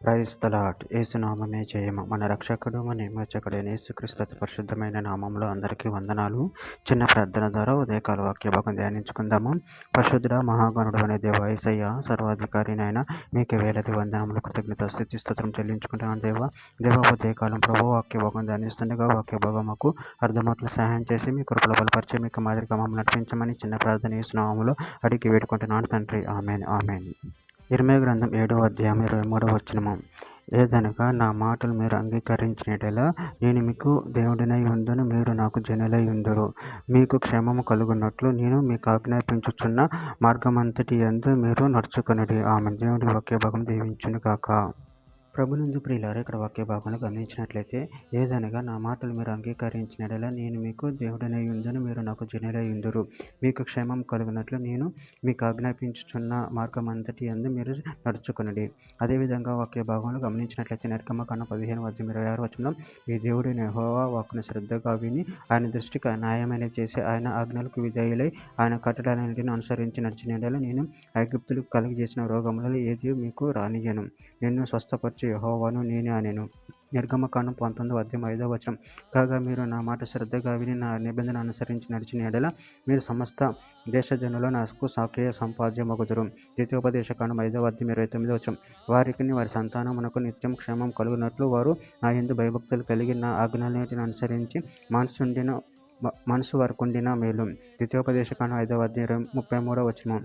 Praise the lord. యేసు నామమే జయము. మన రక్షకుడు మన విమోచకుడైన యేసుక్రీస్తు అతి పరిశుద్ధమైన నామంలో అందరికీ వందనాలు. చిన్న ప్రార్థన ద్వారా ఉదయకాల వాక్య భాగం ధ్యానించుకుందాము. పరిశుద్ధుడ మహాగణుడు అనే దేవ యేసయ్య, సర్వాధికారినైనా మీకు వేలది వందనములు, కృతజ్ఞత స్తుతి స్తోత్రం చెల్లించుకుంటున్నాను దేవ ఉదయకాలం ప్రభు వాక్య భాగం ధ్యానిస్తుండగా వాక్య భాగముకు అర్థమట్లు సహాయం చేసి మీ కృపలో బలపరిచి మీకు మాదిరిగా మమ్మల్ని నడిపించమని చిన్న ప్రార్థన యేసు నామములో అడిగి వేడుకుంటున్నాను తండ్రి. Amen amen. ఇర్మీయా గ్రంథం 7వ అధ్యాయం 23వ వచనము. ఏదనగా నా మాటలు మీరు అంగీకరించినట్లా నేను మీకు దేవుడినై ఉందును, మీరు నాకు జనులై ఉందురు. మీకు క్షేమము కలుగునట్లు నేను మీకు ఆజ్ఞాపించుచున్న మార్గమంతటి యందు మీరు నడుచుకొనుడి. ఆమె దేవుడి వాక్య భాగం దీవించును గాక. ప్రభునందు ప్రియులారా, ఇక్కడ వాక్య భాగంలో గమనించినట్లయితే, ఏదనగా నా మాటలు మీరు అంగీకరించినట్లా నేను మీకు దేవుడనై ఉందును, మీరు నాకు జనులై ఉందురు. మీకు క్షేమం కలుగునట్లు నేను మీకు ఆజ్ఞాపించుచున్న మార్గం అంతటి యందు మీరు నడుచుకొనుడి. అదేవిధంగా వాక్య భాగంలో గమనించినట్లయితే నిర్గమకాండం 15:26 వచనం, ఈ దేవుడైన యెహోవా వాక్కును శ్రద్ధగా విని ఆయన దృష్టికి న్యాయమైన చేసి ఆయన ఆజ్ఞలకు విధేయులై ఆయన కట్టడలన్నిటిని అనుసరించి నడిచినట్లా నేను ఐగుప్తులకు కలుగజేసిన రోగములలో ఏది మీకు రానియను. నిన్ను స్వస్థపరచు యెహోవాను నేనే అనెను. నిర్గమకాండం 19:5 వచనం, కాగా మీరు నా మాట శ్రద్ధగా విని నా నిబంధన అనుసరించి నడిచిన ఎడల మీరు సమస్త దేశజనులు నాకు సాక్షియ సంపాద్యమగుదురు. ద్వితీయోపదేశకాండం 5:29 వచనం, వారికి వారి సంతానమునకు నిత్యం క్షేమం కలుగునట్లు వారు నా యందు భయభక్తులు కలిగి నా ఆజ్ఞలన్నిటిని అనుసరించి మనసు వారికుండిన మేలు. ద్వితీయోపదేశకాండం 5:33 వచనం,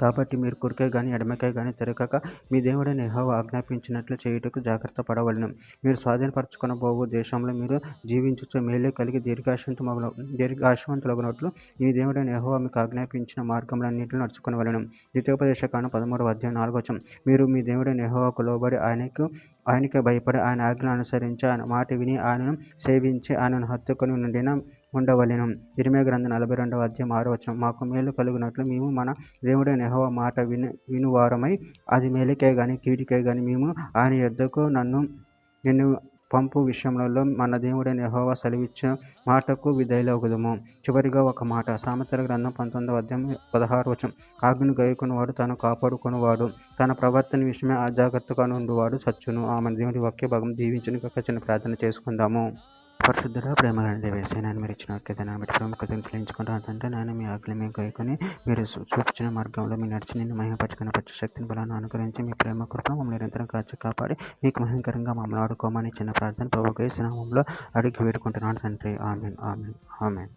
కాబట్టి మీరు కుడికై గాని ఎడమకై గాని తిరగక మీ దేవుడైన యెహోవా ఆజ్ఞాపించినట్లు చేయుటకు జాగ్రత్త పడవలెను. మీరు స్వాధీనపరచుకొనబోవు దేశంలో మీరు జీవించుచు మేలే కలిగి దీర్ఘాయుష్మంతులగునట్లు మీ దేవుడైన యెహోవా మీకు ఆజ్ఞాపించిన మార్గములన్నిటిలో నడుచుకొనవలెను. ద్వితీయోపదేశకాండం 13:4 వచనం, మీరు మీ దేవుడైన యెహోవాకు లోబడి ఆయనకే భయపడి ఆయన ఆజ్ఞలను అనుసరించి ఆయన మాట విని ఆయనను సేవించి ఆయనను హత్తుకొని ఉండవలెను. ఇర్మీయా గ్రంథం 42:6 వచనం, మాకు మేలు కలుగునట్లు మేము మన దేవుడైన యెహోవా మాట వినువారమై అది మేలుకే గాని కీడుకే గాని మేము ఆయన యొద్దకు నిన్ను పంపు విషయములలో మన దేవుడైన యెహోవా సెలవిచ్చిన మాటకు విధేయులగుదుము. చివరిగా ఒక మాట, సామెతల గ్రంథం 19:16 వచనం, ఆజ్ఞను గైకొనువాడు తాను కాపాడుకొనువాడు, తన ప్రవర్తన విషయమే అజాగ్రత్తగా నుండువాడు చచ్చును. ఆమె దేవుడి వాక్య భాగం దీవించును గాక. చిన్న ప్రార్థన చేసుకుందాము. పరిశుద్ధుడ ప్రేమగల దేవేశ, నేను మీరు ఇచ్చిన వాక్యతను బట్టి ప్రముఖతను ఫలించుకుంటాను అంటే నేను మీ ఆజ్ఞలు మేము గైకొని మీరు చూపించిన మార్గంలో మీ నడిచి నిన్ను మహిమపరచుకున్న పచ్చి శక్తిని బలాన్ని అనుకరించి మీ ప్రేమ కృప మమ్మల్ని నిరంతరం కాపాడి మీకు మహిమకరంగా మమ్మల్ని ఆడుకోమని చిన్న ప్రార్థన ప్రభువు యేసు నామములో అడిగి వేడుకుంటున్నాను తండ్రి. Amen amen amen.